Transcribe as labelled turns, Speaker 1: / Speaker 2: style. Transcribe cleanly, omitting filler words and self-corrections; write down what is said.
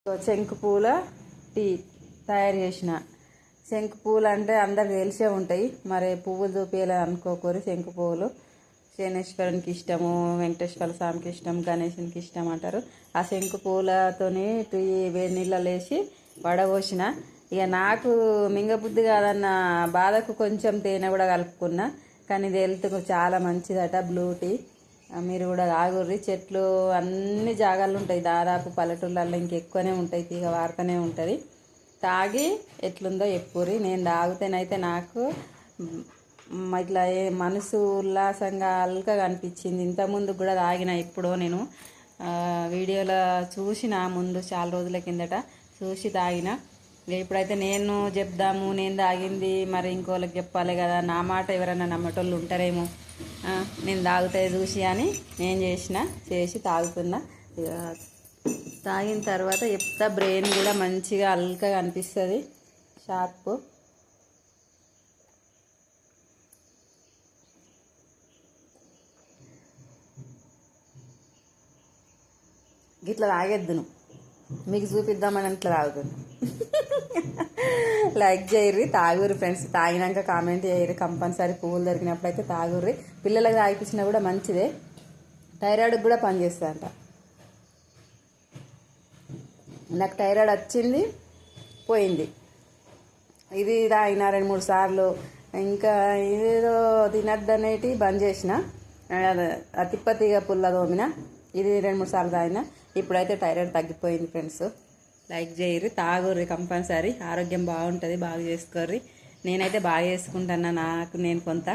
Speaker 1: శంకు పూల టీ తయారు చేసిన. శంకు పూలు అంటే అందరికి తెలిసే ఉంటాయి, మరి పువ్వులు చూపించాలి అనుకోకూరి. శంకు పువ్వులు శనేశ్వరునికి ఇష్టము, వెంకటేశ్వర స్వామికి ఇష్టం, గణేశునికి ఇష్టం అంటారు. ఆ శంకు పూలతోని టీ వేడి నీళ్ళలో వేసి వడబోసిన. ఇక నాకు మింగబుద్ధి కాదన్న బాధకు కొంచెం తేనె కూడా కలుపుకున్నా. కానీ ఇది హెల్త్కు చాలా మంచిదట బ్లూ టీ. మీరు కూడా తాగుర్రి. చెట్లు అన్ని జాగాలు ఉంటాయి, దాదాపు పల్లెటూళ్ళల్లో ఇంకెక్కువనే ఉంటాయి, తీగ వాడుతూనే ఉంటుంది. తాగి ఎట్లుందో చెప్పుర్రి. నేను తాగితేనైతే నాకు ఇట్లా మనసు ఉల్లాసంగా అల్కగా అనిపించింది. ఇంతకుముందు కూడా తాగిన, ఎప్పుడో నేను వీడియోలో చూసిన, ముందు చాలా రోజుల కిందట చూసి తాగిన. ఇప్పుడైతే నేను చెప్దాము, నేను తాగింది మరి ఇంకోళ్ళకి చెప్పాలి కదా, నా మాట ఎవరైనా నమ్మటోళ్ళు ఉంటారేమో, నేను తాగుతాయి చూసి అని నేను చేసి తాగుతున్నా. తాగిన తర్వాత చెప్తా, బ్రెయిన్ కూడా మంచిగా అల్కగా అనిపిస్తుంది, షార్ప్. గిట్లా తాగేద్దును, మీకు చూపిద్దామని ఇట్లా తాగుతుంది. లైక్ చేయర్రి, తాగుర్రి ఫ్రెండ్స్. తాగినాక కామెంట్ చేయర్రి కంపల్సరీ. పువ్వులు దొరికినప్పుడు అయితే తాగుర్రి. పిల్లలకు తాగిపించినా కూడా మంచిదే, థైరాయిడ్కి కూడా పనిచేస్తుందంట. నాకు థైరాయిడ్ వచ్చింది, పోయింది. ఇది తాగిన 2-3 సార్లు. ఇంకా ఇదేదో తినద్దనేటి బంద్ చేసిన, తిప్పతీగ పుల్ల తోమిన. ఇది 2-3 సార్లు తాగిన. ఇప్పుడైతే థైరాయిడ్ తగ్గిపోయింది ఫ్రెండ్స్. లైక్ చేయర్రి, తాగుర్రి కంపల్సరీ. ఆరోగ్యం బాగుంటుంది, బాగా చేసుకోర్రి. నేనైతే బాగా చేసుకుంటున్నా, నాకు నేను కొంత